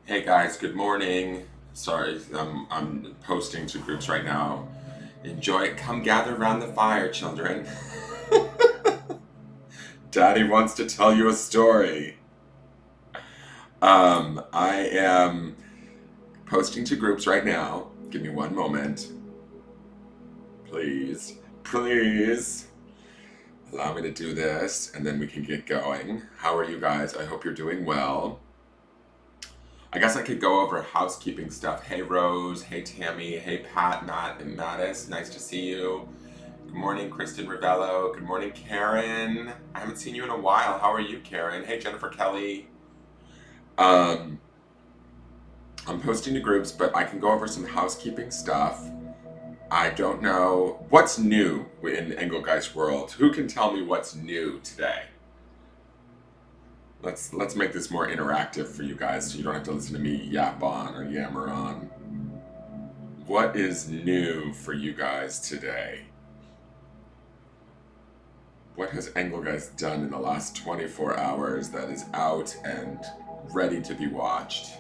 Hey guys, good morning. Sorry, I'm posting to groups right now. Enjoy it. Come gather around the fire, children. Daddy wants to tell you a story. I am posting to groups right now. Give me one moment. Please. Please. Allow me to do this and then we can get going. How are you guys? I hope you're doing well. I guess I could go over housekeeping stuff. Hey Rose, hey Tammy, hey Pat, Matt, and Mattis. Nice to see you. Good morning, Kristen Ravello. Good morning, Karen. I haven't seen you in a while. How are you, Karen? Hey, Jennifer Kelly. Um, I'm posting to groups, but I can go over some housekeeping stuff. I don't know what's new in Engelgeist world. Who can tell me what's new today? Let's make this more interactive for you guys, so you don't have to listen to me yap on or yammer on. What is new for you guys today? What has Engelgeist done in the last 24 hours that is out and ready to be watched?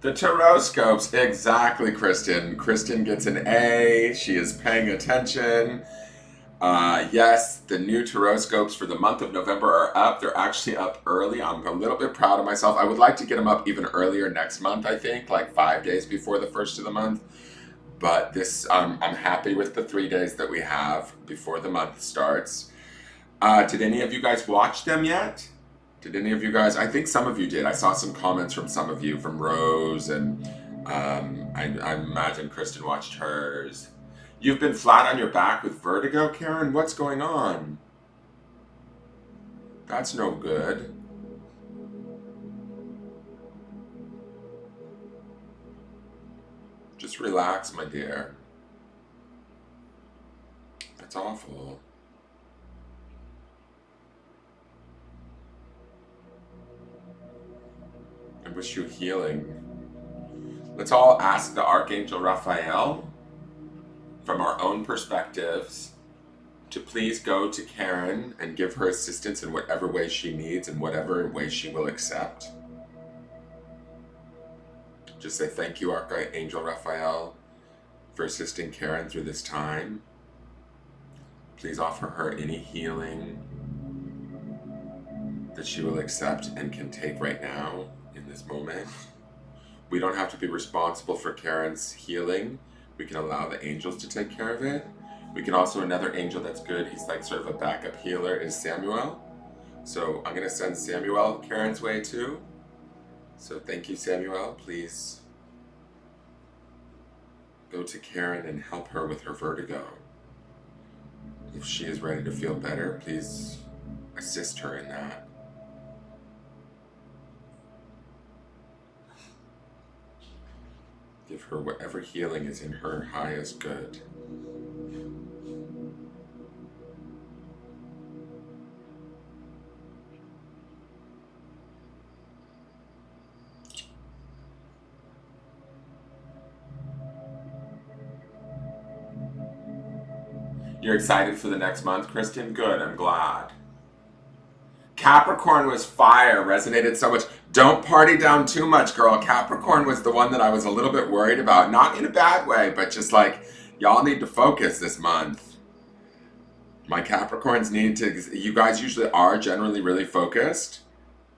The Taroscopes, exactly, Kristen. Kristen gets an A. She is paying attention. Yes, the new Taroscopes for the month of November are up. They're actually up early. I'm a little bit proud of myself. I would like to get them up even earlier next month, I think, like 5 days before the first of the month. But this, I'm happy with the 3 days that we have before the month starts. Did any of you guys watch them yet? Did any of you guys? I think some of you did. I saw some comments from some of you, from Rose, and I imagine Kristen watched hers. You've been flat on your back with vertigo, Karen? What's going on? That's no good. Just relax, my dear. That's awful. I wish you healing. Let's all ask the Archangel Raphael from our own perspectives to please go to Karen and give her assistance in whatever way she needs and whatever way she will accept. Just say thank you, Archangel Raphael, for assisting Karen through this time. Please offer her any healing that she will accept and can take right now in this moment. We don't have to be responsible for Karen's healing. We can allow the angels to take care of it. We can also, another angel that's good, he's like sort of a backup healer, is Samuel. So I'm going to send Samuel Karen's way too. So thank you, Samuel. Please go to Karen and help her with her vertigo. If she is ready to feel better, please assist her in that. Give her whatever healing is in her highest good. You're excited for the next month, Kristen? Good, I'm glad. Capricorn was fire, resonated so much. Don't party down too much, girl. Capricorn was the one that I was a little bit worried about. Not in a bad way, but just like, y'all need to focus this month. My Capricorns need to, you guys usually are generally really focused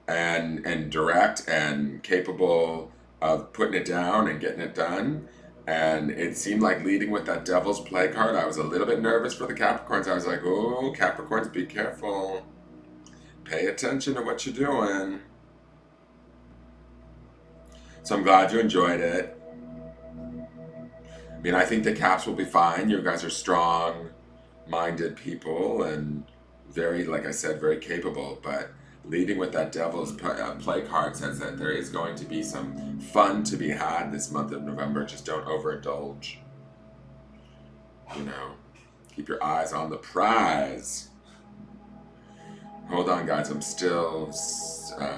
and direct and capable of putting it down and getting it done. And it seemed like leading with that Devil's Play card, I was a little bit nervous for the Capricorns. I was like, oh, Capricorns, be careful. Pay attention to what you're doing. So I'm glad you enjoyed it. I mean, I think the Caps will be fine. You guys are strong minded people and very, like I said, very capable. But leading with that Devil's Play card says that there is going to be some fun to be had this month of November. Just don't overindulge. You know, keep your eyes on the prize. Hold on, guys. I'm still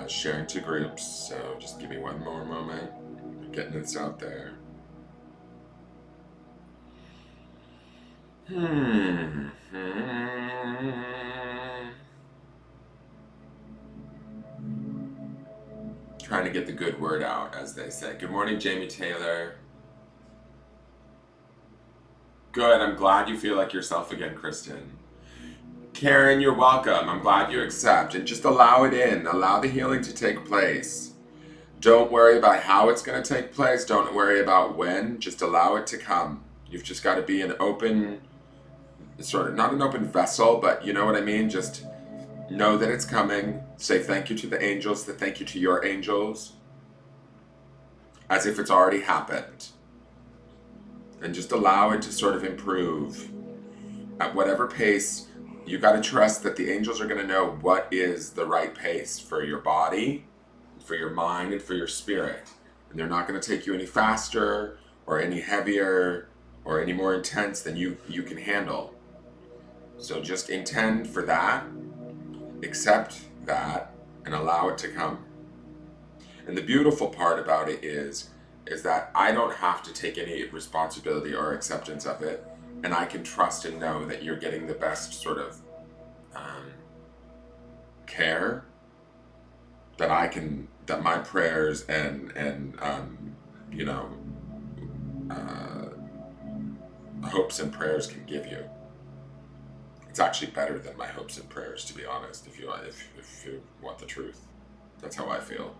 sharing to groups, so just give me one more moment. I'm getting this out there. Hmm. Trying to get the good word out, as they say. Good morning, Jamie Taylor. Good. I'm glad you feel like yourself again, Kristen. Karen, you're welcome. I'm glad you accept. And just allow it in. Allow the healing to take place. Don't worry about how it's going to take place. Don't worry about when. Just allow it to come. You've just got to be an open, sort of, not an open vessel, but you know what I mean? Just know that it's coming. Say thank you to the angels, thank you to your angels, as if it's already happened. And just allow it to sort of improve at whatever pace. You got to trust that the angels are going to know what is the right pace for your body, for your mind, and for your spirit. And they're not going to take you any faster or any heavier or any more intense than you can handle. So just intend for that, accept that, and allow it to come. And the beautiful part about it is that I don't have to take any responsibility or acceptance of it, and I can trust and know that you're getting the best sort of care that my prayers and you know hopes and prayers can give you. It's actually better than my hopes and prayers, to be honest. If you want the truth, that's how I feel.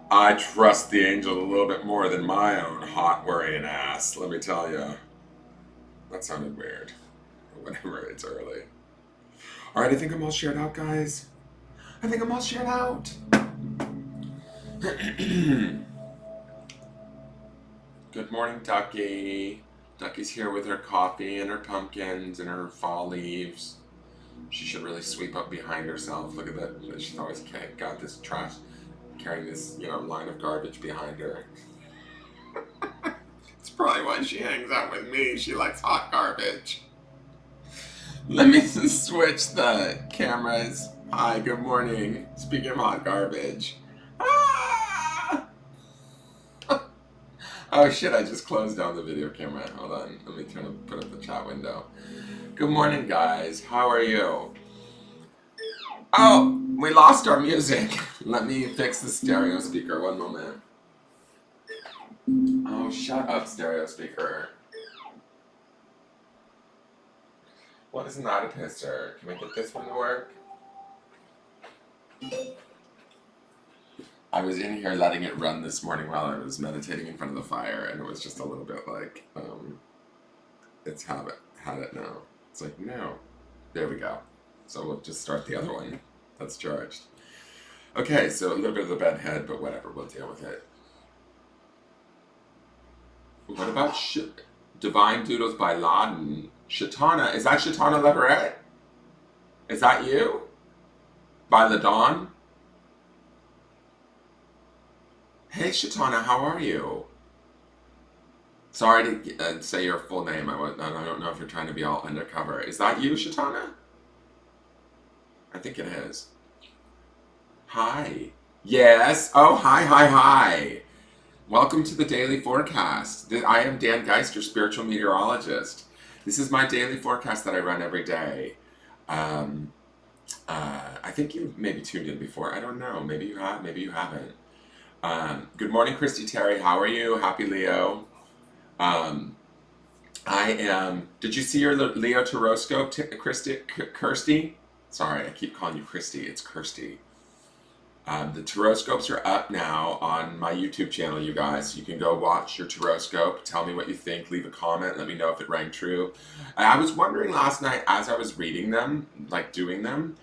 I trust the angel a little bit more than my own hot worrying ass. Let me tell you. That sounded weird. Whatever. It's early. All right, I think I'm all shared out, guys. I think I'm all shared out. Good morning, Ducky. Ducky's here with her coffee and her pumpkins and her fall leaves. She should really sweep up behind herself. Look at that. She's always got this trash, carrying this, line of garbage behind her. It's probably why she hangs out with me. She likes hot garbage. Let me switch the cameras. Hi, good morning. Speaking of hot garbage. Ah! Oh shit, I just closed down the video camera. Hold on, let me put up the chat window. Good morning, guys. How are you? Oh, we lost our music. Let me fix the stereo speaker. One moment. Oh, shut up, stereo speaker. What is not a pisser? Can we get this one to work? I was in here letting it run this morning while I was meditating in front of the fire, and it was just a little bit like, it's had it now. It's like, no. There we go. So we'll just start the other one that's charged. Okay, so a little bit of the bedhead, but whatever, we'll deal with it. What about Divine Doodles by Laden? Shatana, is that Shatana Leverett? Is that you? By LaDawn? Hey Shatana, how are you? Sorry to say your full name. I don't know if you're trying to be all undercover. Is that you, Shatana? I think it is. Hi. Yes. Oh, hi. Welcome to the Daily Forecast. I am Dan Geist, your spiritual meteorologist. This is my daily forecast that I run every day. I think you maybe tuned in before. I don't know. Maybe you have. Maybe you haven't. Good morning, Christy Terry. How are you? Happy Leo. I am. Did you see your Leo Taroscope, Kirsty? Sorry, I keep calling you Christy. It's Kirsty. The Taroscopes are up now on my YouTube channel, you guys. You can go watch your Taroscope. Tell me what you think. Leave a comment. Let me know if it rang true. I was wondering last night as I was reading them, like doing them,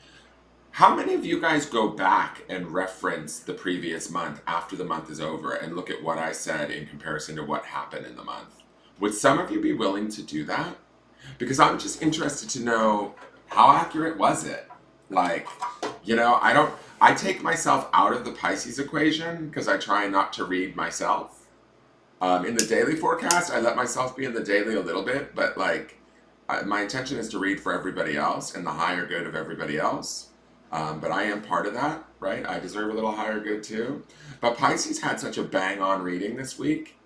how many of you guys go back and reference the previous month after the month is over and look at what I said in comparison to what happened in the month? Would some of you be willing to do that? Because I'm just interested to know, how accurate was it? Like, I take myself out of the Pisces equation because I try not to read myself. In the daily forecast, I let myself be in the daily a little bit, but my intention is to read for everybody else and the higher good of everybody else. But I am part of that, right? I deserve a little higher good too. But Pisces had such a bang-on reading this week.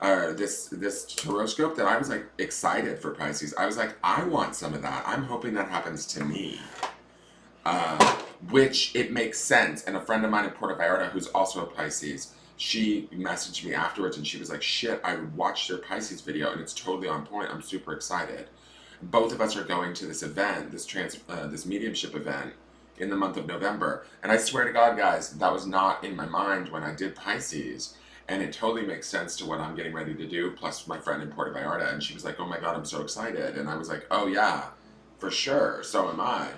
this horoscope that I was like excited for Pisces. I was like, I want some of that. I'm hoping that happens to me. Uh, which it makes sense. And a friend of mine in Puerto Vallarta, who's also a Pisces, she messaged me afterwards and she was like, shit, I watched your Pisces video and it's totally on point. I'm super excited. Both of us are going to this event, this mediumship event in the month of November. And I swear to God, guys, that was not in my mind when I did Pisces. And it totally makes sense to what I'm getting ready to do. Plus my friend in Puerto Vallarta, and she was like, oh my God, I'm so excited. And I was like, oh yeah, for sure. So am I.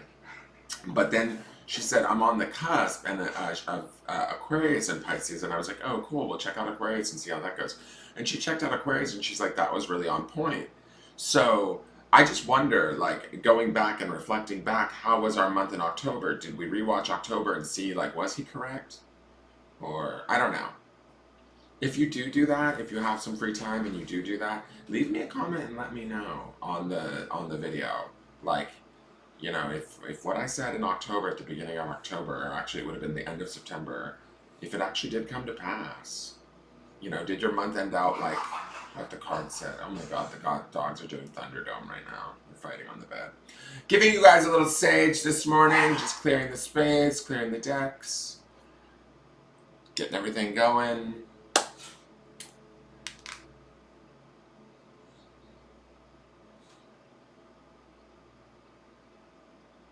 But then she said, I'm on the cusp and of Aquarius and Pisces. And I was like, oh, cool. We'll check out Aquarius and see how that goes. And she checked out Aquarius and she's like, that was really on point. So I just wonder, like, going back and reflecting back, how was our month in October? Did we rewatch October and see, like, was he correct? Or, I don't know. If you do that, if you have some free time and you do that, leave me a comment and let me know on the video. Like, you know, if what I said in October, at the beginning of October, or actually it would have been the end of September, if it actually did come to pass, you know, did your month end out like the card said? Oh my God, dogs are doing Thunderdome right now. They're fighting on the bed. Giving you guys a little sage this morning, just clearing the space, clearing the decks, getting everything going.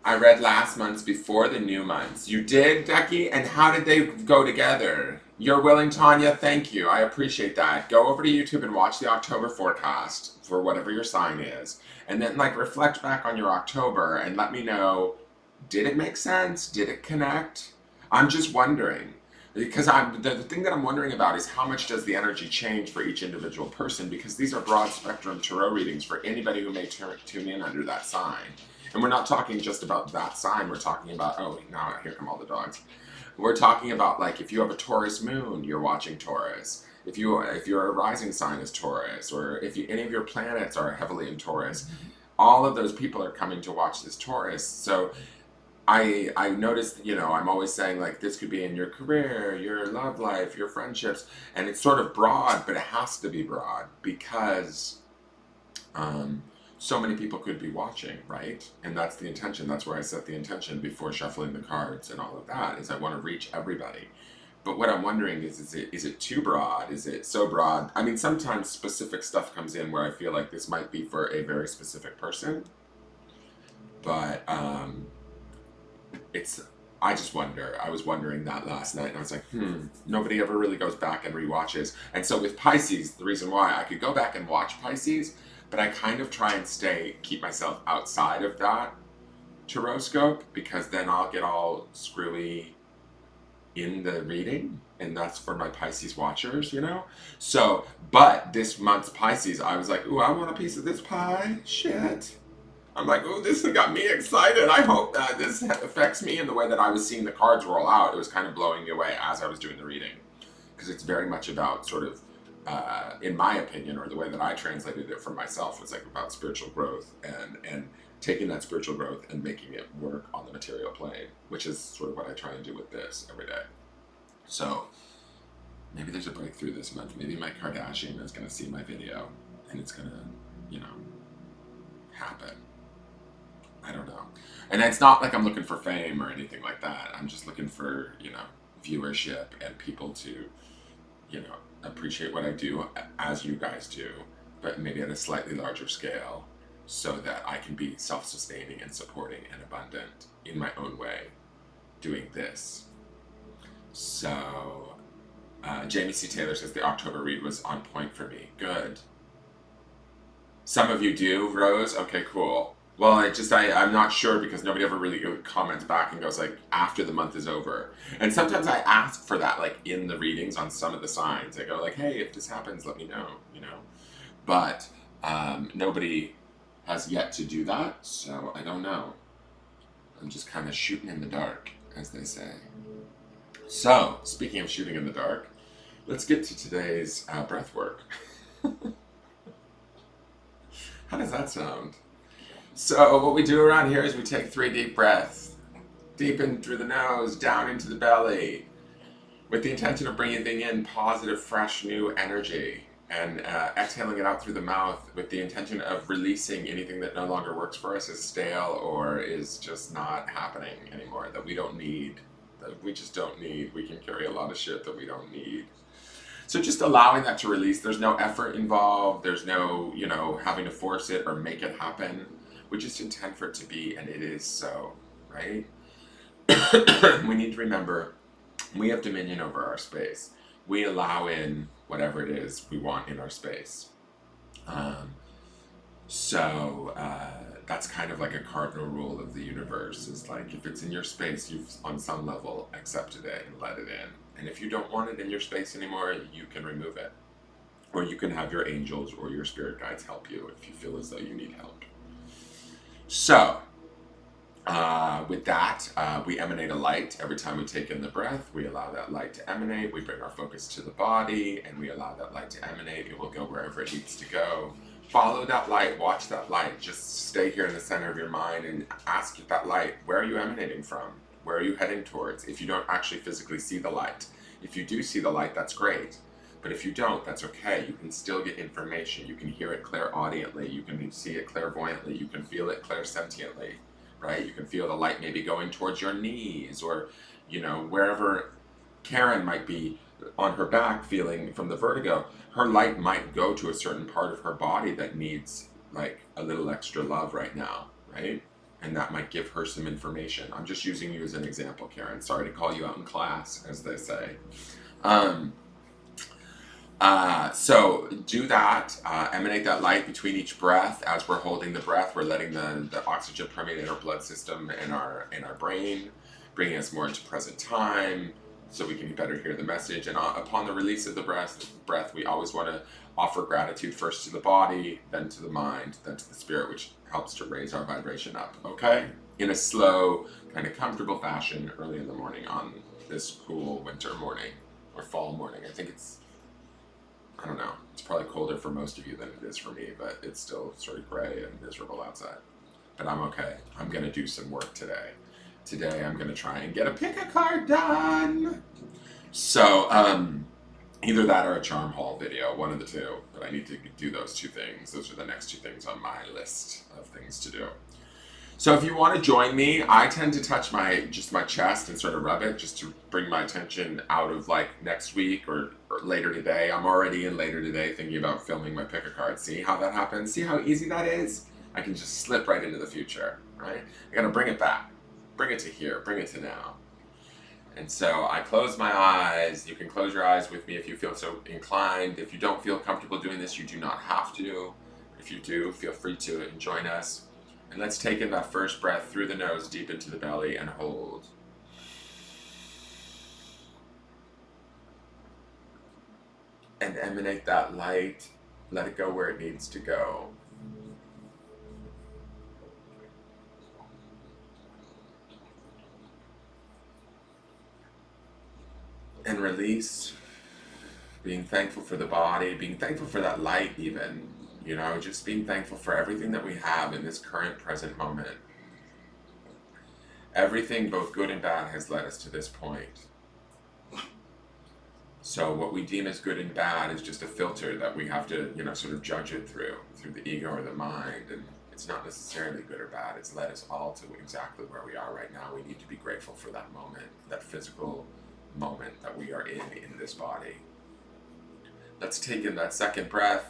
I read last month's before the new month's. You did, Becky? And how did they go together? You're willing, Tanya? Thank you. I appreciate that. Go over to YouTube and watch the October forecast for whatever your sign is. And then, like, reflect back on your October and let me know, did it make sense? Did it connect? I'm just wondering. Because the thing that I'm wondering about is how much does the energy change for each individual person? Because these are broad spectrum tarot readings for anybody who may tune in under that sign. And we're not talking just about that sign. We're talking about, oh, now here come all the dogs. We're talking about, like, if you have a Taurus moon, you're watching Taurus. If your rising sign is Taurus, or if any of your planets are heavily in Taurus, all of those people are coming to watch this Taurus. So I noticed, you know, I'm always saying, like, this could be in your career, your love life, your friendships, and it's sort of broad, but it has to be broad because so many people could be watching, right? And that's the intention. That's where I set the intention before shuffling the cards and all of that, is I want to reach everybody. But what I'm wondering is it too broad? Is it so broad? I mean, sometimes specific stuff comes in where I feel like this might be for a very specific person. But I just wonder. I was wondering that last night, and I was like, nobody ever really goes back and rewatches. And so with Pisces, the reason why I could go back and watch Pisces, but I kind of try and keep myself outside of that taroscope, because then I'll get all screwy in the reading, and that's for my Pisces watchers, you know? So, but this month's Pisces, I was like, ooh, I want a piece of this pie. Shit. I'm like, ooh, this has got me excited. I hope that this affects me in the way that I was seeing the cards roll out. It was kind of blowing me away as I was doing the reading, because it's very much about sort of, in my opinion, or the way that I translated it for myself, was like about spiritual growth and taking that spiritual growth and making it work on the material plane, which is sort of what I try and do with this every day. So maybe there's a breakthrough this month. Maybe my Kardashian is going to see my video and it's going to, you know, happen. I don't know. And it's not like I'm looking for fame or anything like that. I'm just looking for, you know, viewership and people to, you know, appreciate what I do as you guys do, but maybe at a slightly larger scale, so that I can be self-sustaining and supporting and abundant in my own way doing this. So Jamie C. Taylor says the October read was on point for me. Good. Some of you do, Rose? Okay, cool. Well, I'm not sure, because nobody ever really comments back and goes, like, after the month is over. And sometimes I ask for that, like, in the readings on some of the signs. I go, like, hey, if this happens, let me know, you know. But nobody has yet to do that, so I don't know. I'm just kind of shooting in the dark, as they say. So, speaking of shooting in the dark, let's get to today's breath work. How does that sound? So what we do around here is we take 3 deep breaths, deep in through the nose, down into the belly, with the intention of bringing in positive, fresh, new energy and exhaling it out through the mouth with the intention of releasing anything that no longer works for us, is stale, or is just not happening anymore, that we don't need, that we just don't need. We can carry a lot of shit that we don't need. So just allowing that to release. There's no effort involved. There's no, having to force it or make it happen. We just intend for it to be, and it is so, right? We need to remember we have dominion over our space. We allow in whatever it is we want in our space. So that's kind of like a cardinal rule of the universe, is like, if it's in your space, you've on some level accepted it and let it in. And if you don't want it in your space anymore, you can remove it. Or you can have your angels or your spirit guides help you if you feel as though you need help. So, with that, we emanate a light every time we take in the breath. We allow that light to emanate. We bring our focus to the body, and we allow that light to emanate. It will go wherever it needs to go. Follow that light. Watch that light. Just stay here in the center of your mind and ask that light, where are you emanating from? Where are you heading towards? If you don't actually physically see the light. If you do see the light, that's great. But if you don't, that's okay. You can still get information. You can hear it clairaudiently. You can see it clairvoyantly. You can feel it clairsentiently, right? You can feel the light maybe going towards your knees, or, wherever Karen might be on her back feeling from the vertigo, her light might go to a certain part of her body that needs like a little extra love right now, right? And that might give her some information. I'm just using you as an example, Karen. Sorry to call you out in class, as they say. So do that, emanate that light between each breath. As we're holding the breath, we're letting the oxygen permeate our blood system and our brain, bringing us more into present time so we can better hear the message. And upon the release of the breath, we always want to offer gratitude first to the body, then to the mind, then to the spirit, which helps to raise our vibration up, okay? In a slow, kind of comfortable fashion early in the morning on this cool winter morning or fall morning. I don't know, it's probably colder for most of you than it is for me, but it's still sort of gray and miserable outside. But I'm okay. I'm going to do some work today. Today I'm going to try and get a pick-a-card done. So, either that or a charm haul video, one of the two. But I need to do those two things. Those are the next two things on my list of things to do. So if you want to join me, I tend to touch my chest and sort of rub it just to bring my attention out of like next week or later today. I'm already in later today thinking about filming my pick-a-card. See how that happens? See how easy that is? I can just slip right into the future, right? I gotta bring it back. Bring it to here. Bring it to now. And so I close my eyes. You can close your eyes with me if you feel so inclined. If you don't feel comfortable doing this, you do not have to. If you do, feel free to join us. And let's take in that first breath through the nose, deep into the belly, and hold. And emanate that light. Let it go where it needs to go. And release. Being thankful for the body, being thankful for that light even. Just being thankful for everything that we have in this current present moment. Everything, both good and bad, has led us to this point. So what we deem as good and bad is just a filter that we have to, sort of judge it through the ego or the mind. And it's not necessarily good or bad. It's led us all to exactly where we are right now. We need to be grateful for that moment, that physical moment that we are in this body. Let's take in that second breath.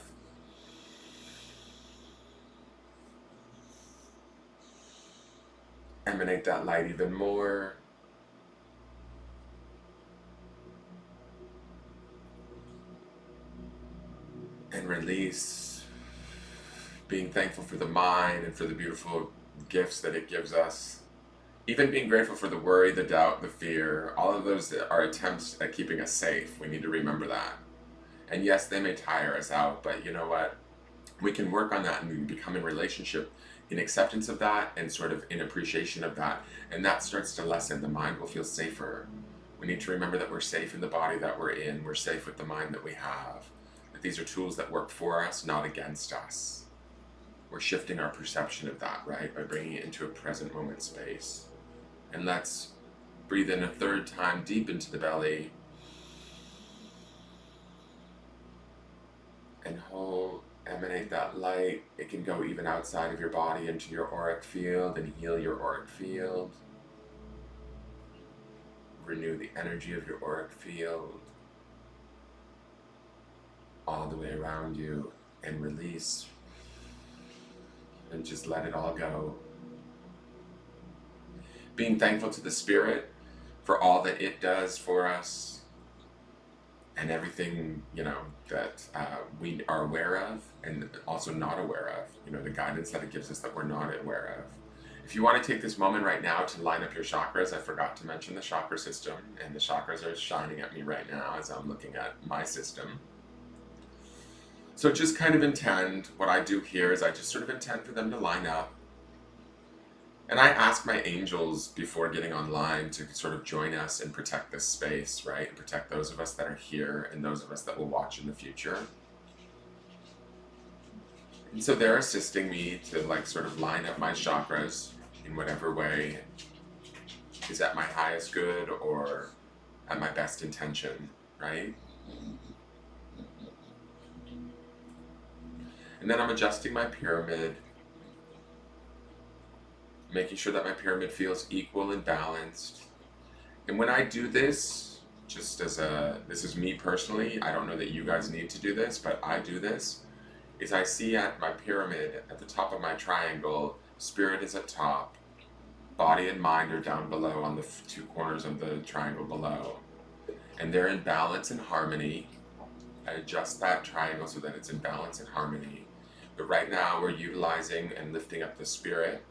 Emanate that light even more. And release. Being thankful for the mind and for the beautiful gifts that it gives us. Even being grateful for the worry, the doubt, the fear. All of those are attempts at keeping us safe. We need to remember that. And yes, they may tire us out, but you know what? We can work on that and we can become in relationship, in acceptance of that, and sort of in appreciation of that. And that starts to lessen. The mind will feel safer. We need to remember that we're safe in the body that we're in. We're safe with the mind that we have. That these are tools that work for us, not against us. We're shifting our perception of that, right? By bringing it into a present moment space. And let's breathe in a third time deep into the belly. and hold, emanate that light. It can go even outside of your body into your auric field and heal your auric field. Renew the energy of your auric field all the way around you, and release, and just let it all go. Being thankful to the Spirit for all that it does for us, and everything, that we are aware of and also not aware of, the guidance that it gives us that we're not aware of. If you want to take this moment right now to line up your chakras, I forgot to mention the chakra system, and the chakras are shining at me right now as I'm looking at my system. So just kind of intend, what I do here is I just sort of intend for them to line up. And I ask my angels before getting online to sort of join us and protect this space, right? And protect those of us that are here and those of us that will watch in the future. And so they're assisting me to sort of line up my chakras in whatever way is at my highest good or at my best intention, right? And then I'm adjusting my pyramid, making sure that my pyramid feels equal and balanced. And when I do this, just as this is me personally, I don't know that you guys need to do this, but I do this, is I see at my pyramid, at the top of my triangle, spirit is at top, body and mind are down below on the two corners of the triangle below. And they're in balance and harmony. I adjust that triangle so that it's in balance and harmony. But right now we're utilizing and lifting up the spirit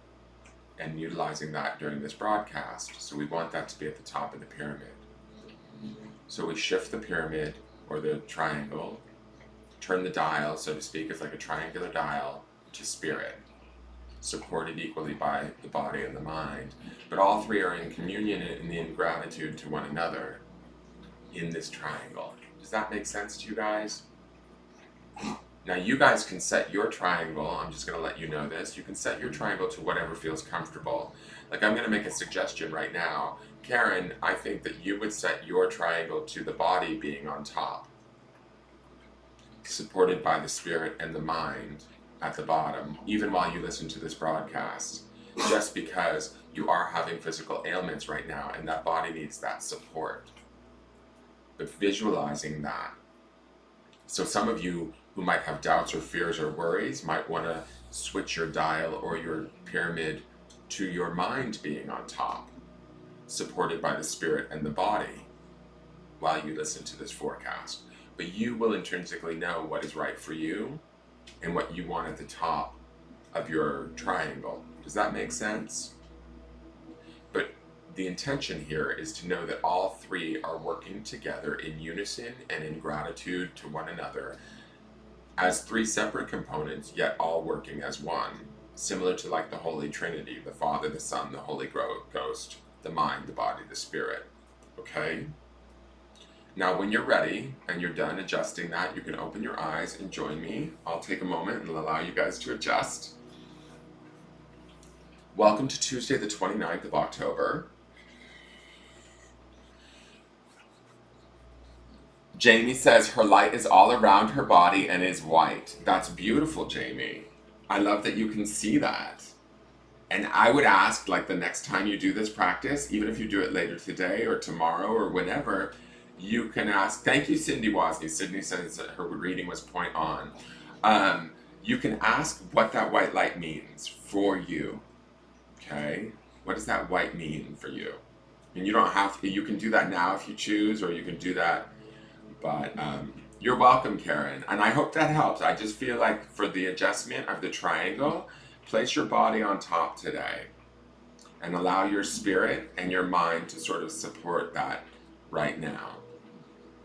and utilizing that during this broadcast. So we want that to be at the top of the pyramid. So we shift the pyramid or the triangle, turn the dial, so to speak, it's like a triangular dial, to spirit, supported equally by the body and the mind. But all three are in communion and in gratitude to one another in this triangle. Does that make sense to you guys? Now you guys can set your triangle, I'm just going to let you know this, you can set your triangle to whatever feels comfortable. Like I'm going to make a suggestion right now. Karen, I think that you would set your triangle to the body being on top, supported by the spirit and the mind at the bottom, even while you listen to this broadcast, just because you are having physical ailments right now and that body needs that support. But visualizing that. So some of you who might have doubts or fears or worries might want to switch your dial or your pyramid to your mind being on top, supported by the spirit and the body while you listen to this forecast. But you will intrinsically know what is right for you and what you want at the top of your triangle. Does that make sense? But the intention here is to know that all three are working together in unison and in gratitude to one another as three separate components, yet all working as one, similar to like the Holy Trinity, the Father, the Son, the Holy Ghost, the mind, the body, the spirit. Okay? Now when you're ready and you're done adjusting that, you can open your eyes and join me. I'll take a moment and allow you guys to adjust. Welcome to Tuesday the 29th of October. Jamie says her light is all around her body and is white. That's beautiful, Jamie. I love that you can see that. And I would ask, like the next time you do this practice, even if you do it later today or tomorrow or whenever, you can ask, thank you, Cindy Wozni. Sydney says that her reading was point on. You can ask what that white light means for you. Okay? What does that white mean for you? And you don't have to, you can do that now if you choose, or you can do that. But you're welcome, Karen. And I hope that helps. I just feel like for the adjustment of the triangle, place your body on top today and allow your spirit and your mind to sort of support that right now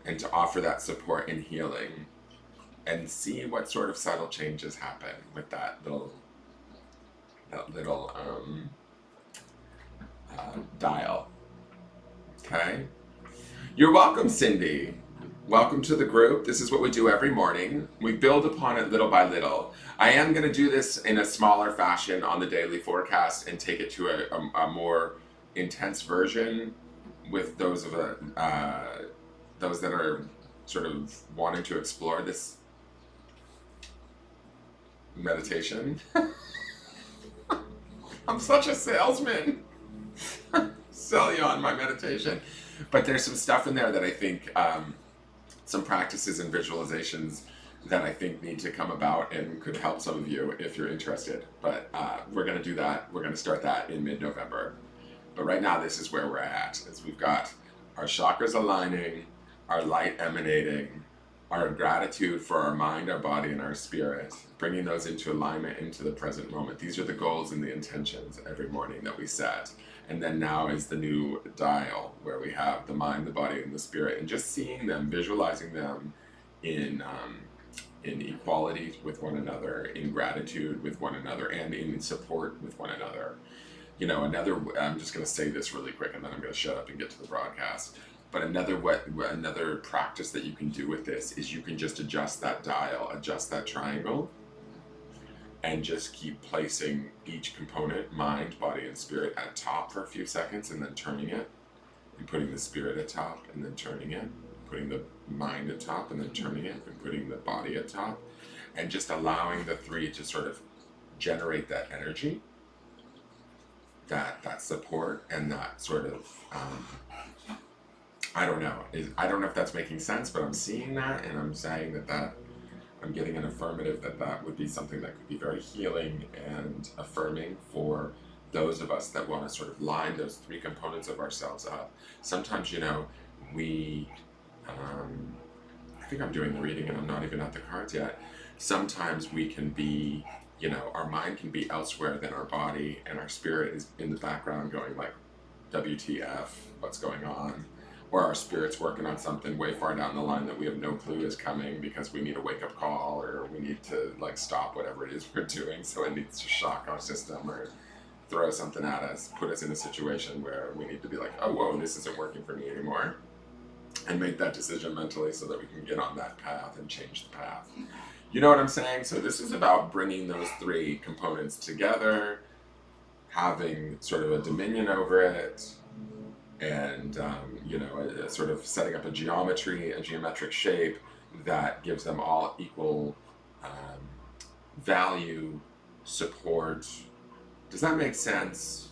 and to offer that support and healing and see what sort of subtle changes happen with that little dial. Okay? You're welcome, Cindy. Welcome to the group. This is what we do every morning. We build upon it little by little. I am going to do this in a smaller fashion on the daily forecast and take it to a more intense version with those that are sort of wanting to explore this meditation. I'm such a salesman. Sell you on my meditation. But there's some stuff in there that I think, some practices and visualizations that I think need to come about and could help some of you if you're interested. But we're going to do that. We're going to start that in mid-November. But right now, this is where we're at. Is we've got our chakras aligning, our light emanating, our gratitude for our mind, our body, and our spirit, bringing those into alignment into the present moment. These are the goals and the intentions every morning that we set. And then now is the new dial where we have the mind, the body, and the spirit, and just seeing them, visualizing them in equality with one another, in gratitude with one another, and in support with one another. You know, I'm just going to say this really quick, and then I'm going to shut up and get to the broadcast. But another practice that you can do with this is you can just adjust that dial, adjust that triangle, and just keep placing each component, mind, body, and spirit, at top for a few seconds, and then turning it, and putting the spirit at top, and then turning it, putting the mind at top, and then turning it, and putting the body at top, and just allowing the three to sort of generate that energy, that support, and that sort of, I don't know if that's making sense, but I'm seeing that, and I'm saying that I'm getting an affirmative that would be something that could be very healing and affirming for those of us that want to sort of line those three components of ourselves up. Sometimes, you know, I think I'm doing the reading and I'm not even at the cards yet. Sometimes we can be, you know, our mind can be elsewhere than our body, and our spirit is in the background going like, WTF, what's going on? Or our spirit's working on something way far down the line that we have no clue is coming because we need a wake-up call, or we need to like stop whatever it is we're doing, so it needs to shock our system or throw something at us, put us in a situation where we need to be like, oh, whoa, this isn't working for me anymore, and make that decision mentally so that we can get on that path and change the path. You know what I'm saying? So this is about bringing those three components together, having sort of a dominion over it, and you know, a sort of setting up a geometric shape that gives them all equal value, support. Does that make sense?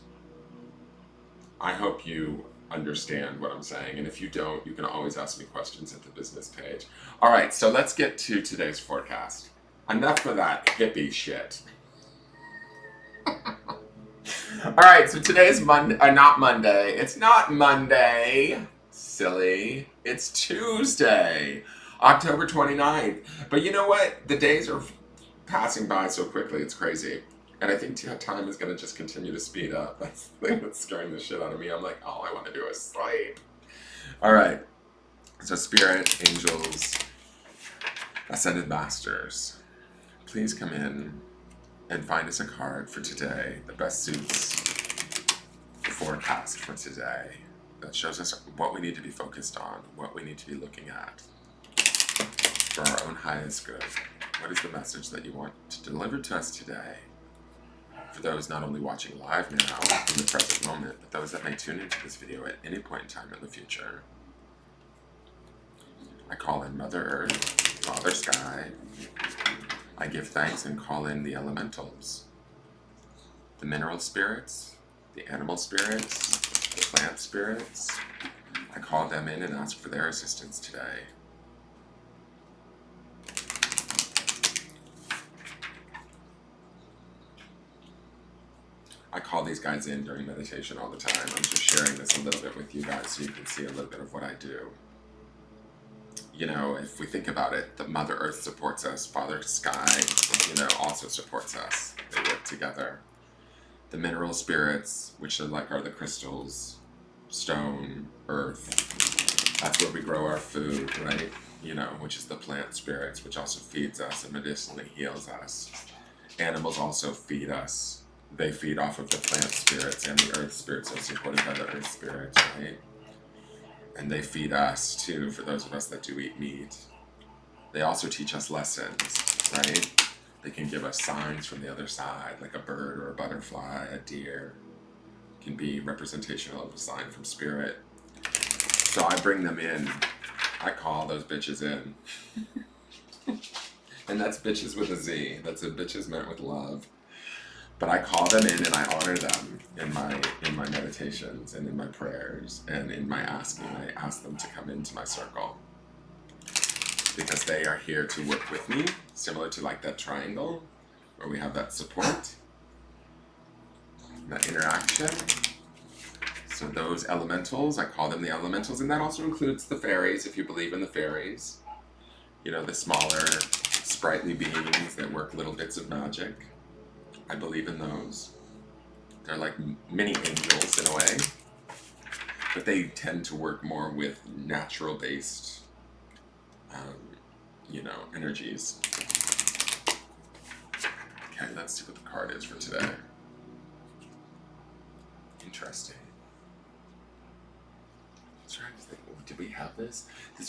I hope you understand what I'm saying, and if you don't, you can always ask me questions at the business page. All right, so let's get to today's forecast. Enough of that hippie shit. All right, so today's not Monday. It's not Monday, silly. It's Tuesday, October 29th. But you know what? The days are passing by so quickly, it's crazy. And I think time is going to just continue to speed up. That's the thing that's scaring the shit out of me. I'm like, all I want to do is sleep. All right, so spirit, angels, ascended masters, please come in and find us a card for today that best suits the forecast for today, that shows us what we need to be focused on, what we need to be looking at for our own highest good. What is the message that you want to deliver to us today? For those not only watching live now in the present moment, but those that may tune into this video at any point in time in the future. I call in Mother Earth, Father Sky. I give thanks and call in the elementals, the mineral spirits, the animal spirits, the plant spirits. I call them in and ask for their assistance today. I call these guys in during meditation all the time. I'm just sharing this a little bit with you guys so you can see a little bit of what I do. You know, if we think about it, the Mother Earth supports us, Father Sky, you know, also supports us. They work together. The mineral spirits, which are the crystals, stone, earth, that's where we grow our food, right? You know, which is the plant spirits, which also feeds us and medicinally heals us. Animals also feed us. They feed off of the plant spirits, and the earth spirits are supported by the earth spirits, right? And they feed us too, for those of us that do eat meat. They also teach us lessons, right? They can give us signs from the other side, like a bird or a butterfly, a deer. Can be representational of a sign from spirit. So I bring them in. I call those bitches in. And that's bitches with a Z. That's a bitches meant with love. But I call them in and I honor them in my meditations and in my prayers and in my asking. I ask them to come into my circle because they are here to work with me, similar to like that triangle where we have that support, that interaction. So those elementals, I call them the elementals, and that also includes the fairies, if you believe in the fairies. You know, the smaller, sprightly beings that work little bits of magic. I believe in those. They're like mini angels in a way, but they tend to work more with natural-based, energies. Okay, let's see what the card is for today. Interesting. Trying to think, did we have this?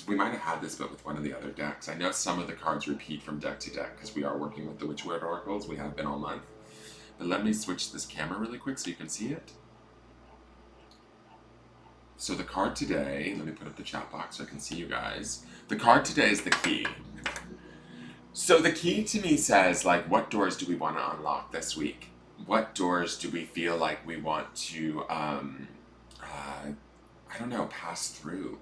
We might have had this, but with one of the other decks. I know some of the cards repeat from deck to deck because we are working with the Witchwood Oracles. We have been all month. But let me switch this camera really quick so you can see it. So the card today, let me put up the chat box so I can see you guys. The card today is the key. So the key to me says, like, what doors do we want to unlock this week? What doors do we feel like we want to, pass through?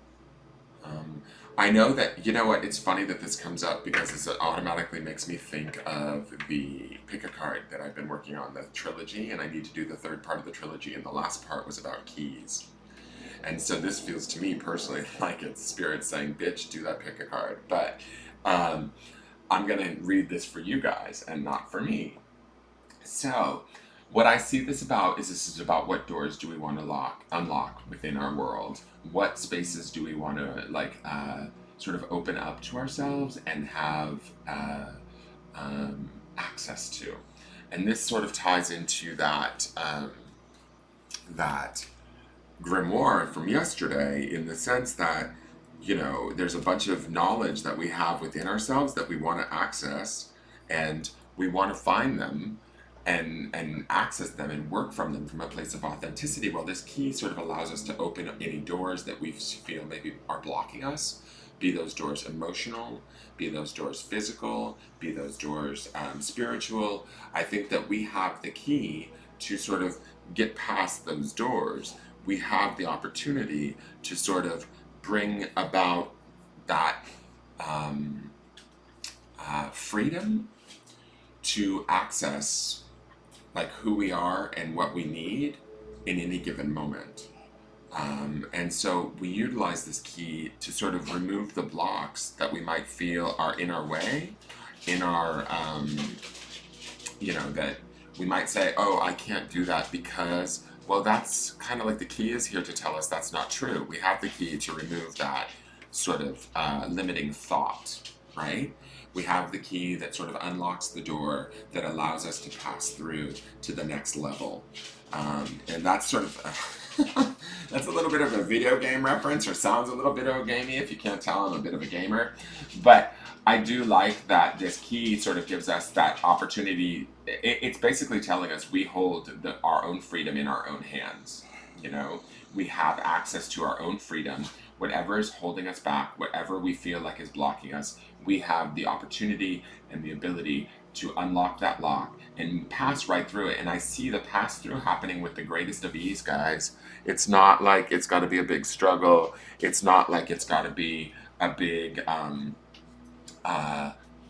I know that, you know what, it's funny that this comes up because it automatically makes me think of the pick a card that I've been working on, the trilogy, and I need to do the third part of the trilogy, and the last part was about keys. And so this feels to me personally like it's spirit saying, bitch, do that pick a card. But I'm going to read this for you guys and not for me. So what I see this about is this is about what doors do we want to unlock within our world? What spaces do we want to sort of open up to ourselves and have access to? And this sort of ties into that grimoire from yesterday, in the sense that, there's a bunch of knowledge that we have within ourselves that we want to access, and we want to find them and access them and work from them from a place of authenticity. Well, this key sort of allows us to open any doors that we feel maybe are blocking us, be those doors emotional, be those doors physical, be those doors spiritual. I think that we have the key to sort of get past those doors. We have the opportunity to sort of bring about that freedom to access like who we are and what we need in any given moment. And so we utilize this key to sort of remove the blocks that we might feel are in our way, in our, that we might say, oh, I can't do that because, well, that's kind of like the key is here to tell us that's not true. We have the key to remove that sort of limiting thought, right? We have the key that sort of unlocks the door that allows us to pass through to the next level. And that's sort of, that's a little bit of a video game reference, or sounds a little bit gamey. If you can't tell, I'm a bit of a gamer. But I do like that this key sort of gives us that opportunity. It's basically telling us we hold our own freedom in our own hands. We have access to our own freedom. Whatever is holding us back, whatever we feel like is blocking us, we have the opportunity and the ability to unlock that lock and pass right through it. And I see the pass through happening with the greatest of ease, guys. It's not like it's got to be a big struggle. It's not like it's got to be a big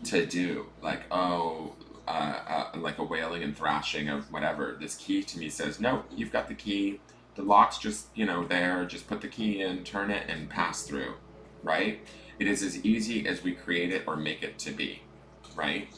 to do, like like a wailing and thrashing of whatever. This key to me says, no, you've got the key. The lock's just, there. Just put the key in, turn it, and pass through, right? It is as easy as we create it or make it to be, right?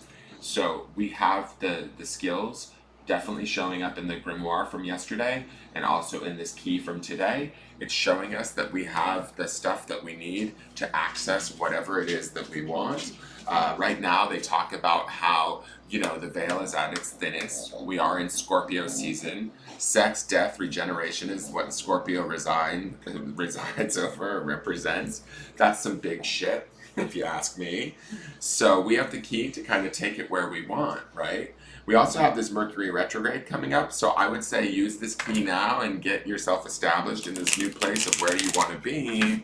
So we have the skills definitely showing up in the grimoire from yesterday and also in this key from today. It's showing us that we have the stuff that we need to access whatever it is that we want. Right now they talk about how, the veil is at its thinnest. We are in Scorpio season. Sex, death, regeneration is what Scorpio resides over or represents. That's some big shit, if you ask me. So we have the key to kind of take it where we want, right? We also have this Mercury retrograde coming up, so I would say use this key now and get yourself established in this new place of where you want to be,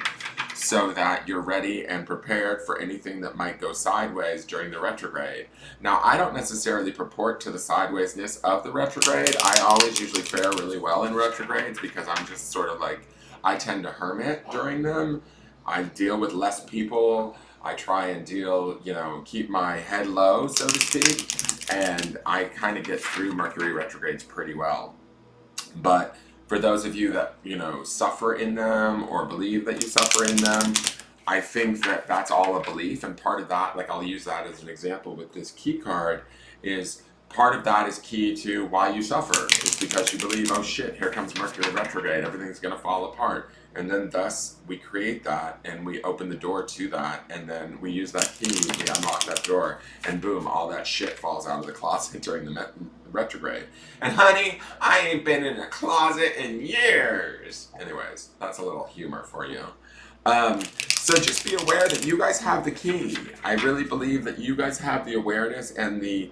so that you're ready and prepared for anything that might go sideways during the retrograde. Now, I don't necessarily purport to the sidewaysness of the retrograde. I always usually fare really well in retrogrades because I'm just sort of like, I tend to hermit during them. I deal with less people. I try and deal, keep my head low, so to speak, and I kind of get through Mercury retrogrades pretty well. But for those of you that, suffer in them or believe that you suffer in them, I think that that's all a belief. And part of that, like I'll use that as an example with this key card, is part of that is key to why you suffer. It's because you believe, oh shit, here comes Mercury retrograde, everything's going to fall apart. And then thus we create that and we open the door to that. And then we use that key, we unlock that door, and boom, all that shit falls out of the closet during the retrograde. And honey, I ain't been in a closet in years. Anyways, that's a little humor for you. So just be aware that you guys have the key. I really believe that you guys have the awareness and the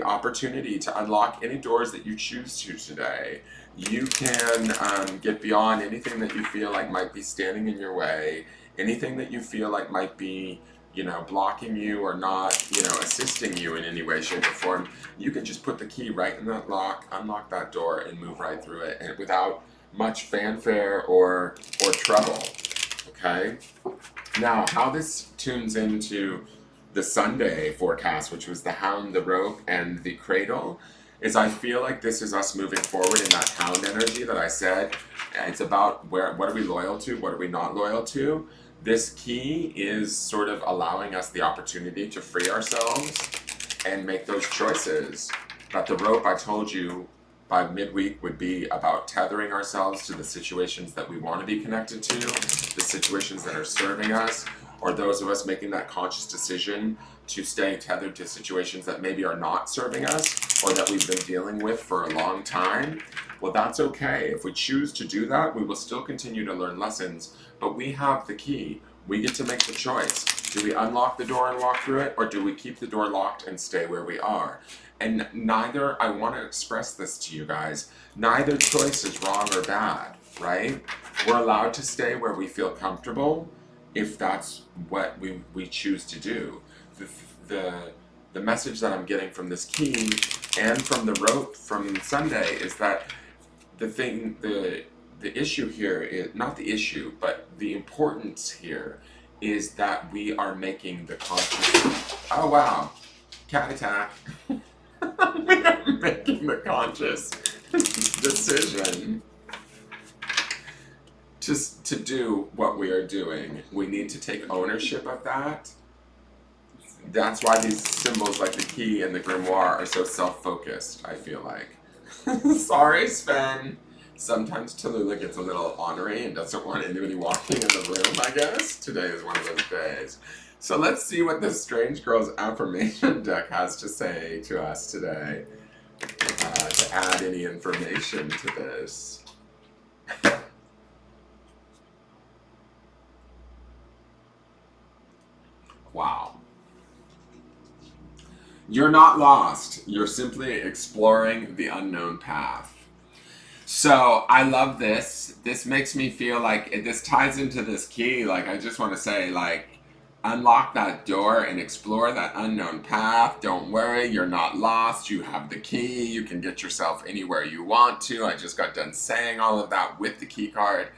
opportunity to unlock any doors that you choose to today. You can get beyond anything that you feel like might be standing in your way, anything that you feel like might be, blocking you or not, assisting you in any way, shape, or form. You can just put the key right in that lock, unlock that door, and move right through it, and without much fanfare or trouble. Okay? Now, how this tunes into the Sunday forecast, which was the Hound, the Rope, and the Cradle, is I feel like this is us moving forward in that Hound energy that I said. It's about what are we loyal to, what are we not loyal to. This key is sort of allowing us the opportunity to free ourselves and make those choices. That the rope, I told you, by midweek would be about tethering ourselves to the situations that we want to be connected to, the situations that are serving us, or those of us making that conscious decision to stay tethered to situations that maybe are not serving us or that we've been dealing with for a long time. Well, that's okay. If we choose to do that, we will still continue to learn lessons, but we have the key. We get to make the choice. Do we unlock the door and walk through it, or do we keep the door locked and stay where we are? And neither, I want to express this to you guys, neither choice is wrong or bad, right? We're allowed to stay where we feel comfortable if that's what we choose to do. The message that I'm getting from this key and from the rope from Sunday is that the issue here is not the issue, but the importance here is that we are making the conscious. Oh wow, cat attack. We are making the conscious decision to do what we are doing. We need to take ownership of that. That's why these symbols like the key and the grimoire are so self-focused, I feel like. Sorry, Sven. Sometimes Tallulah gets a little ornery and doesn't want anybody walking in the room, I guess. Today is one of those days. So let's see what this Strange Girl's affirmation deck has to say to us today. To add any information to this. Wow. You're not lost. You're simply exploring the unknown path. So I love this. This makes me feel like this ties into this key. Like I just want to say, like, unlock that door and explore that unknown path. Don't worry, you're not lost. You have the key. You can get yourself anywhere you want to. I just got done saying all of that with the key card.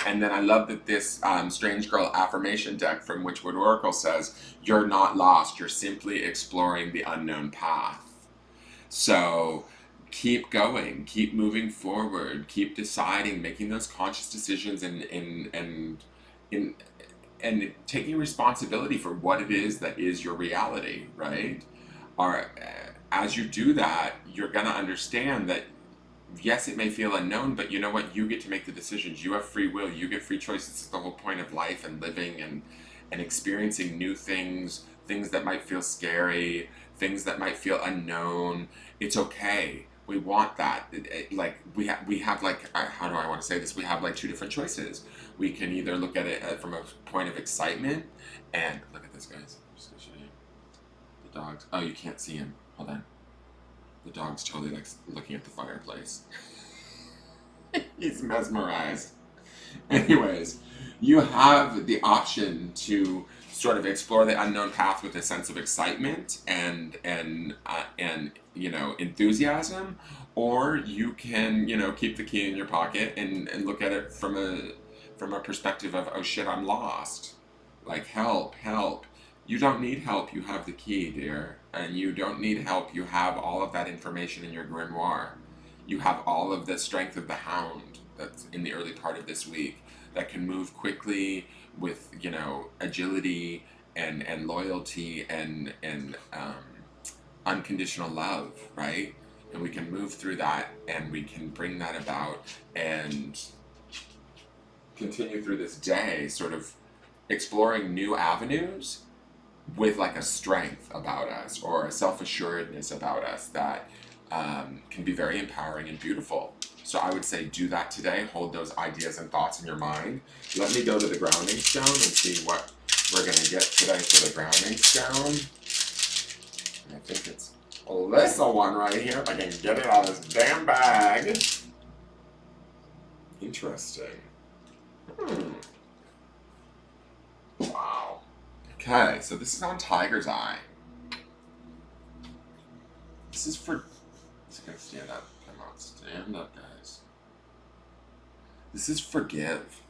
And then I love that this Strange Girl affirmation deck from Witchwood Oracle says, you're not lost. You're simply exploring the unknown path. So keep going, keep moving forward, keep deciding, making those conscious decisions and taking responsibility for what it is that is your reality, right? As you do that, you're going to understand that yes, it may feel unknown, but you know what? You get to make the decisions. You have free will. You get free choice. It's the whole point of life and living and experiencing new things, things that might feel scary, things that might feel unknown. It's okay. We want that. Like we have like, how do I want to say this? We have like two different choices. We can either look at it from a point of excitement and look at this, guys. I'm just gonna show you the dogs. Oh, you can't see him. Hold on. The dog's totally like looking at the fireplace. He's mesmerized. Anyways, you have the option to sort of explore the unknown path with a sense of excitement and enthusiasm, or you can keep the key in your pocket and look at it from a perspective of, oh shit, I'm lost, like help. You don't need help, you have the key, dear, and you don't need help, you have all of that information in your grimoire. You have all of the strength of the hound that's in the early part of this week that can move quickly with agility and loyalty and unconditional love, right? And we can move through that and we can bring that about and continue through this day sort of exploring new avenues with like a strength about us or a self-assuredness about us that can be very empowering and beautiful. So I would say do that today. Hold those ideas and thoughts in your mind. Let me go to the grounding stone and see what we're going to get today for the grounding stone. And I think it's this one right here, if I can get it out of this damn bag. Interesting. Wow. Okay, so this is on Tiger's Eye. This is for... Is it going to stand up? Come on, stand up, guys. This is forgive.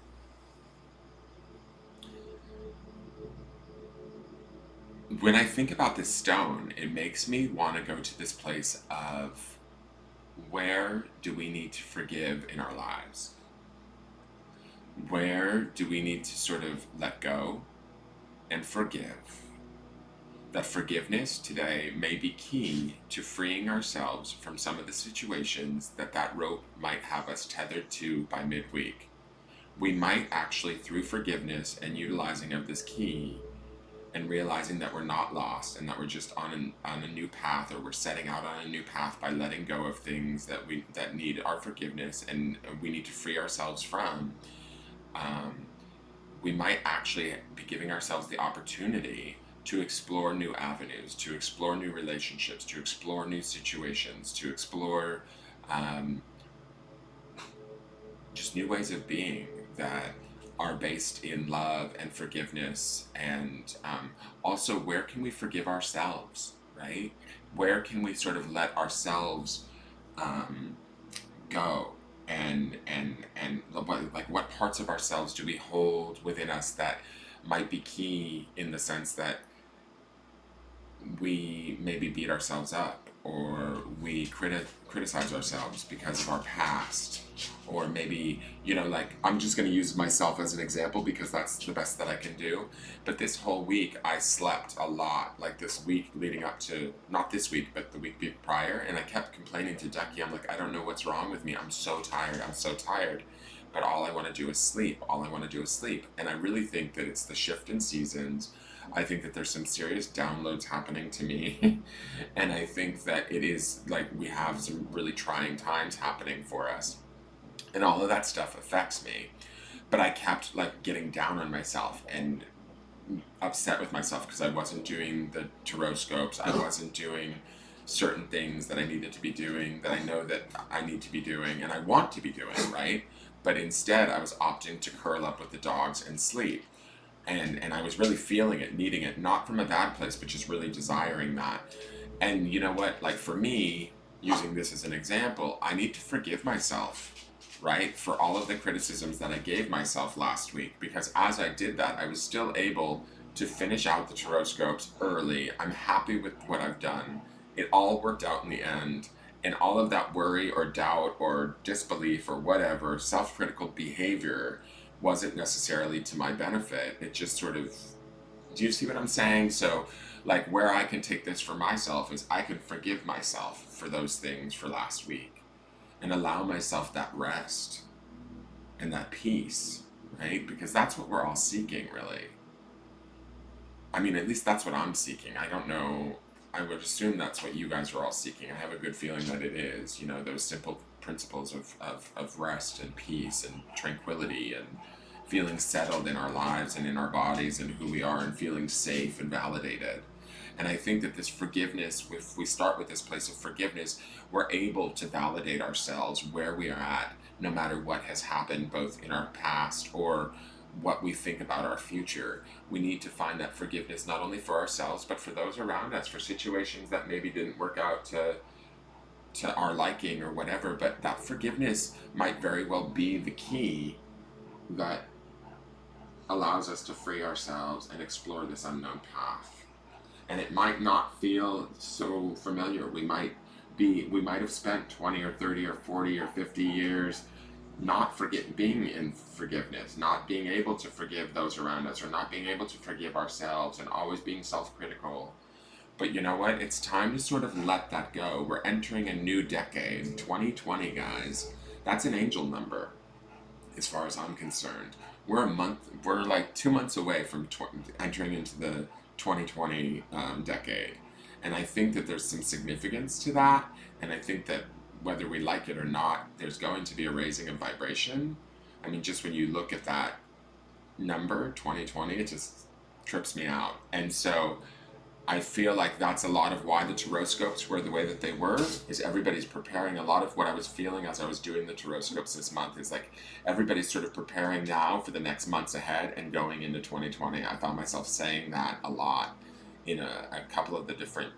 When I think about this stone, it makes me want to go to this place of where do we need to forgive in our lives? Where do we need to sort of let go and forgive? That forgiveness today may be key to freeing ourselves from some of the situations that rope might have us tethered to by midweek. We might actually, through forgiveness and utilizing of this key and realizing that we're not lost and that we're just on a new path, or we're setting out on a new path by letting go of things that need our forgiveness and we need to free ourselves from, we might actually be giving ourselves the opportunity to explore new avenues, to explore new relationships, to explore new situations, to explore just new ways of being that are based in love and forgiveness. And also, where can we forgive ourselves, right? Where can we sort of let ourselves go? And what parts of ourselves do we hold within us that might be key, in the sense that we maybe beat ourselves up, or we criticize ourselves because of our past, or maybe I'm just going to use myself as an example because that's the best that I can do. But this whole week I slept a lot, like this week leading up to, not this week but the week prior, and I kept complaining to Ducky. I'm like, I don't know what's wrong with me, I'm so tired, but all I want to do is sleep, and I really think that it's the shift in seasons. I think that there's some serious downloads happening to me and I think that it is like we have some really trying times happening for us, and all of that stuff affects me. But I kept getting down on myself and upset with myself because I wasn't doing the tarot I wasn't doing certain things that I needed to be doing, that I know that I need to be doing and I want to be doing, right? But instead I was opting to curl up with the dogs and sleep. And I was really feeling it, needing it, not from a bad place, but just really desiring that. And you know what? For me, using this as an example, I need to forgive myself, right? For all of the criticisms that I gave myself last week. Because as I did that, I was still able to finish out the tarot early. I'm happy with what I've done. It all worked out in the end. And all of that worry or doubt or disbelief or whatever, self-critical behavior, wasn't necessarily to my benefit. It just sort of, do you see what I'm saying? So where I can take this for myself is I could forgive myself for those things for last week and allow myself that rest and that peace, right? Because that's what we're all seeking, really. I mean, at least that's what I'm seeking. I don't know, I would assume that's what you guys are all seeking. I have a good feeling that it is, those simple principles of rest and peace and tranquility and feeling settled in our lives and in our bodies and who we are, and feeling safe and validated. And I think that this forgiveness, if we start with this place of forgiveness, we're able to validate ourselves where we are at no matter what has happened, both in our past or what we think about our future. We need to find that forgiveness not only for ourselves, but for those around us, for situations that maybe didn't work out to our liking or whatever. But that forgiveness might very well be the key that allows us to free ourselves and explore this unknown path. And it might not feel so familiar. We might have spent 20 or 30 or 40 or 50 years not being in forgiveness, not being able to forgive those around us, or not being able to forgive ourselves, and always being self-critical. But you know what? It's time to sort of let that go. We're entering a new decade, 2020, guys. That's an angel number, as far as I'm concerned. We're like 2 months away from entering into the 2020 decade. And I think that there's some significance to that. And I think that whether we like it or not, there's going to be a raising of vibration. I mean, just when you look at that number, 2020, it just trips me out. And so I feel like that's a lot of why the Taroscopes were the way that they were, is everybody's preparing. A lot of what I was feeling as I was doing the Taroscopes this month is like everybody's sort of preparing now for the next months ahead and going into 2020. I found myself saying that a lot in a couple of the different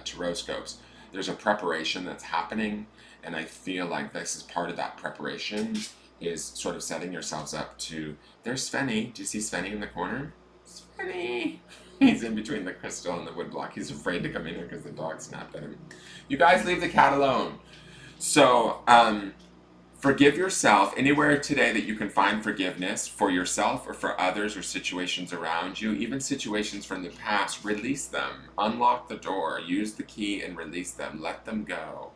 Taroscopes. There's a preparation that's happening, and I feel like this is part of that preparation, is sort of setting yourselves up to... There's Svenny. Do you see Svenny in the corner? Svenny! He's in between the crystal and the woodblock. He's afraid to come in here because the dog snapped at him. You guys leave the cat alone. So, forgive yourself. Anywhere today that you can find forgiveness for yourself or for others or situations around you, even situations from the past, release them. Unlock the door. Use the key and release them. Let them go.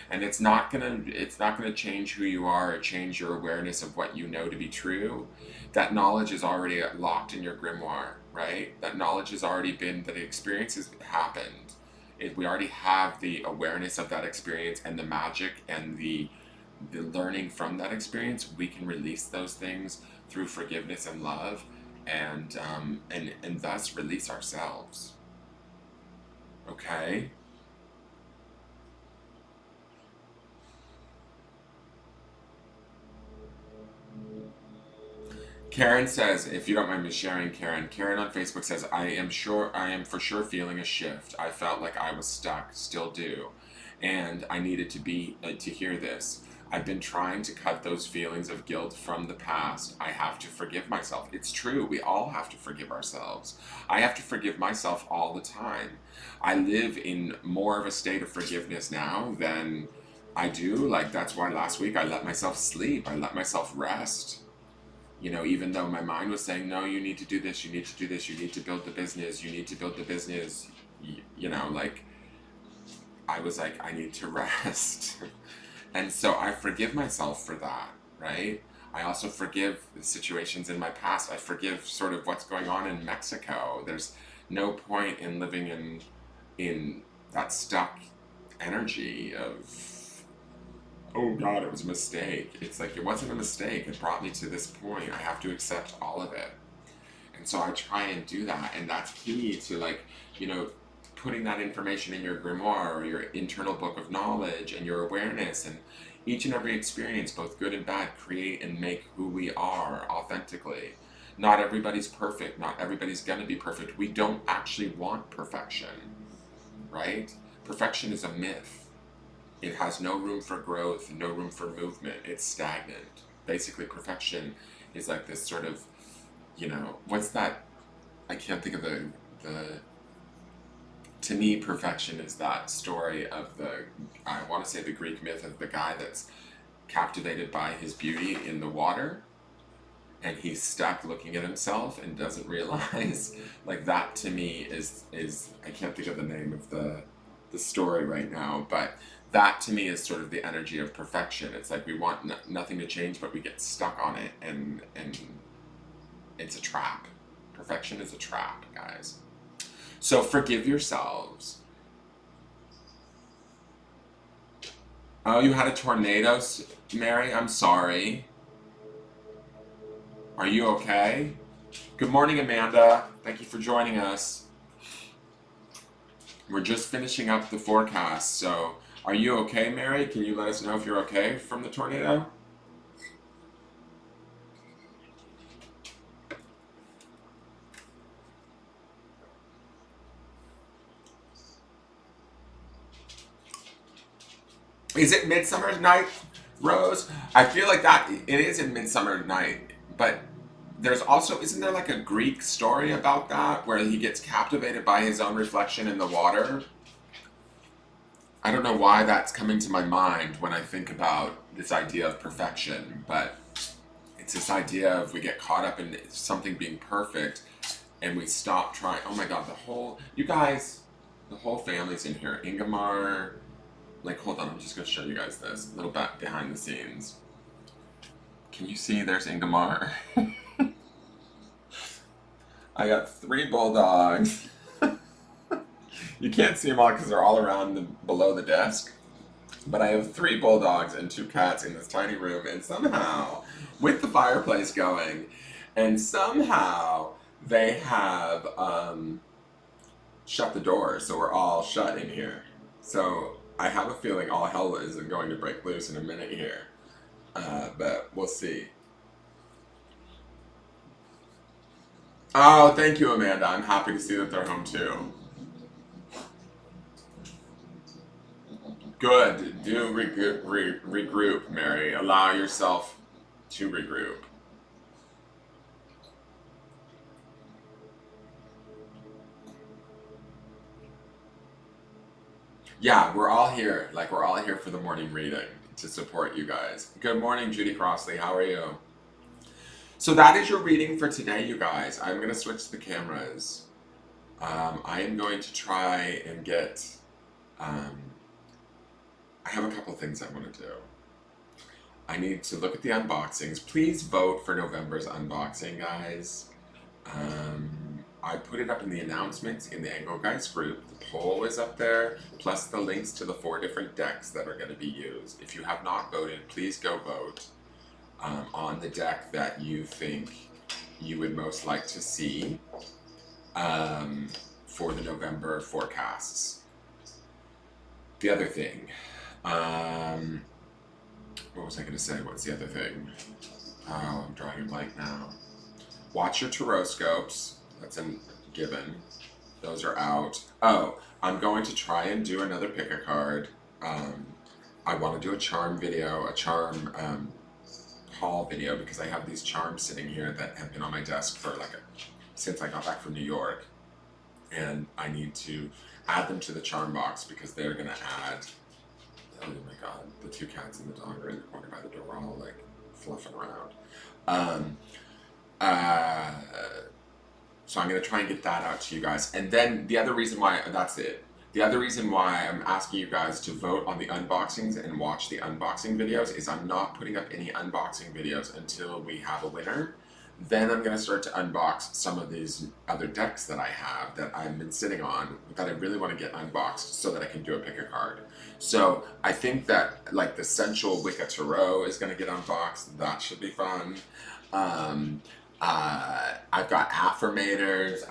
And it's not gonna change who you are or change your awareness of what you know to be true. That knowledge is already locked in your grimoire, right? That knowledge has already been, that the experience has happened. We already have the awareness of that experience and the magic and the learning from that experience. We can release those things through forgiveness and love, and thus release ourselves. Okay? Karen says, if you don't mind me sharing, Karen on Facebook says, I am for sure feeling a shift. I felt like I was stuck, still do, and I needed to hear this. I've been trying to cut those feelings of guilt from the past. I have to forgive myself. It's true. We all have to forgive ourselves. I have to forgive myself all the time. I live in more of a state of forgiveness now than I do. Like, that's why last week I let myself sleep. I let myself rest. Even though my mind was saying, no, you need to do this, you need to do this, you need to build the business, you need to build the business, like, I was like, I need to rest. And so I forgive myself for that, right? I also forgive the situations in my past. I forgive sort of what's going on in Mexico. There's no point in living in that stuck energy of, oh God, it was a mistake. It's like, it wasn't a mistake. It brought me to this point. I have to accept all of it. And so I try and do that. And that's key to, like, putting that information in your grimoire or your internal book of knowledge and your awareness. And each and every experience, both good and bad, create and make who we are authentically. Not everybody's perfect. Not everybody's going to be perfect. We don't actually want perfection, right? Perfection is a myth. It has no room for growth, no room for movement. It's stagnant. Basically, perfection is like this sort of, what's that? I can't think of the to me, perfection is that story of I want to say the Greek myth of the guy that's captivated by his beauty in the water, and he's stuck looking at himself and doesn't realize. Like, that to me is I can't think of the name of the story right now, but that to me is sort of the energy of perfection. It's like we want nothing to change, but we get stuck on it, and it's a trap. Perfection is a trap, guys. So forgive yourselves. Oh, you had a tornado, Mary? I'm sorry. Are you okay? Good morning, Amanda. Thank you for joining us. We're just finishing up the forecast, so are you okay, Mary? Can you let us know if you're okay from the tornado? Is it Midsummer Night Rose? I feel like that it is in Midsummer Night, but there's also, isn't there like a Greek story about that where he gets captivated by his own reflection in the water? I don't know why that's coming to my mind when I think about this idea of perfection, but it's this idea of we get caught up in something being perfect and we stop trying. Oh my god, you guys, the whole family's in here. Ingemar, like, hold on, I'm just gonna show you guys this little bit behind the scenes. Can you see there's Ingemar? I got 3 bulldogs. You can't see them all because they're all around below the desk. But I have 3 bulldogs and 2 cats in this tiny room, and somehow, with the fireplace going, and somehow they have shut the door, so we're all shut in here. So I have a feeling all hell isn't going to break loose in a minute here, but we'll see. Oh, thank you, Amanda. I'm happy to see that they're home too. Good. Do regroup, Mary. Allow yourself to regroup. Yeah, we're all here. Like, we're all here for the morning reading to support you guys. Good morning, Judy Crossley. How are you? So that is your reading for today, you guys. I'm going to switch the cameras. I am going to try and get... Um, I have a couple things I want to do. I need to look at the unboxings. Please vote for November's unboxing, guys. I put it up in the announcements in the Engelgeist group. The poll is up there, plus the links to the 4 different decks that are going to be used. If you have not voted, please go vote on the deck that you think you would most like to see for the November forecasts. The other thing, what was I going to say? What's the other thing? Oh, I'm drawing a blank now. Watch your Taroscopes. That's a given. Those are out. Oh, I'm going to try and do another pick a card. I want to do a charm video, a charm haul video, because I have these charms sitting here that have been on my desk for since I got back from New York. And I need to add them to the charm box because they're going to add... Oh my god, the 2 cats and the dog are in the corner by the door, all like fluffing around. So I'm going to try and get that out to you guys. And then the other reason why, that's it. The other reason why I'm asking you guys to vote on the unboxings and watch the unboxing videos is I'm not putting up any unboxing videos until we have a winner. Then I'm going to start to unbox some of these other decks that I have that I've been sitting on that I really want to get unboxed so that I can do a pick a card. So I think that like the Sensual Wicca Tarot is going to get unboxed. That should be fun. I've got affirmators.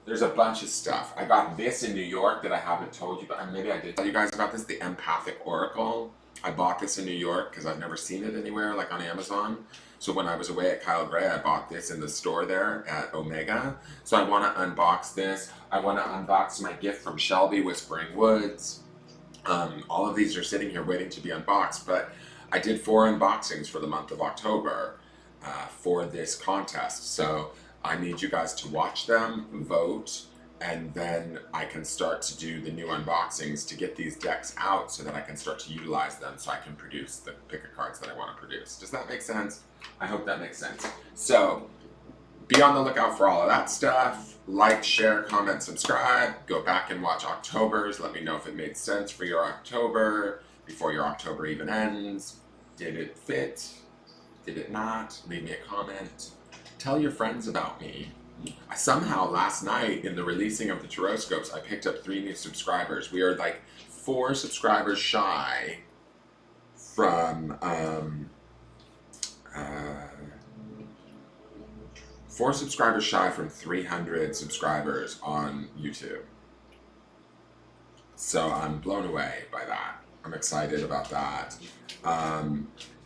There's a bunch of stuff. I got this in New York that I haven't told you, but maybe I did tell you guys about this, the Empathic Oracle. I bought this in New York because I've never seen it anywhere, like on Amazon. So when I was away at Kyle Gray, I bought this in the store there at Omega. So I want to unbox this. I want to unbox my gift from Shelby, Whispering Woods. All of these are sitting here waiting to be unboxed, but I did 4 unboxings for the month of October for this contest. So I need you guys to watch them, vote, and then I can start to do the new unboxings to get these decks out so that I can start to utilize them so I can produce the pick of cards that I want to produce. Does that make sense? I hope that makes sense. So be on the lookout for all of that stuff. Like, share, comment, subscribe. Go back and watch October's. Let me know if it made sense for your October before your October even ends. Did it fit? Did it not? Leave me a comment. Tell your friends about me. Somehow last night in the releasing of the Taroscopes, I picked up 3 new subscribers. We are like 4 subscribers shy from 4 subscribers shy from 300 subscribers on YouTube. So I'm blown away by that. I'm excited about that.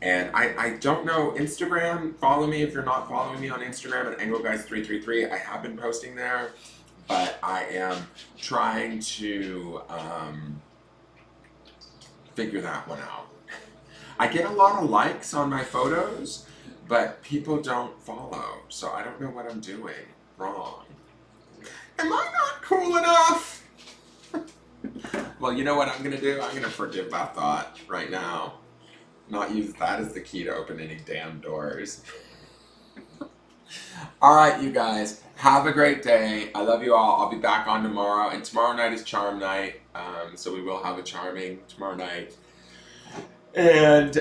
And I don't know, Instagram, follow me if you're not following me on Instagram at Engelgeist333. I have been posting there, but I am trying to figure that one out. I get a lot of likes on my photos, but people don't follow, so I don't know what I'm doing wrong. Am I not cool enough? Well, you know what I'm gonna do? I'm gonna forgive that thought right now. Not use that as the key to open any damn doors. Alright, you guys, have a great day. I love you all. I'll be back on tomorrow, and tomorrow night is charm night, so we will have a charming tomorrow night. And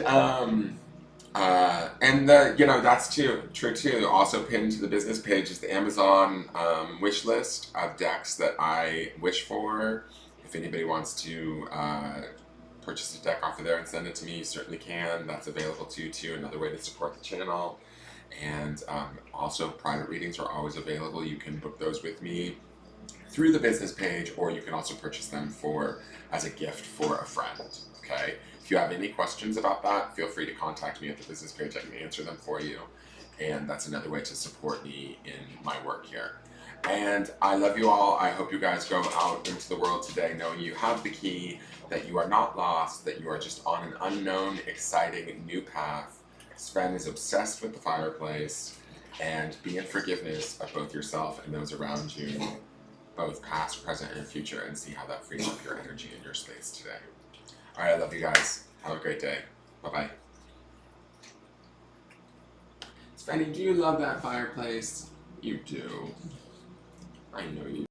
that's true too. Also pinned to the business page is the Amazon wish list of decks that I wish for. If anybody wants to purchase a deck off of there and send it to me, you certainly can. That's available to you too. Another way to support the channel. And also private readings are always available. You can book those with me through the business page, or you can also purchase them as a gift for a friend. Okay. If you have any questions about that, feel free to contact me at the business page. I can answer them for you. And that's another way to support me in my work here. And I love you all. I hope you guys go out into the world today knowing you have the key, that you are not lost, that you are just on an unknown, exciting new path. Sven is obsessed with the fireplace, and be in forgiveness of both yourself and those around you, both past, present, and future, and see how that frees up your energy in your space today. All right, I love you guys. Have a great day. Bye-bye. Svenny, do you love that fireplace? You do. I know you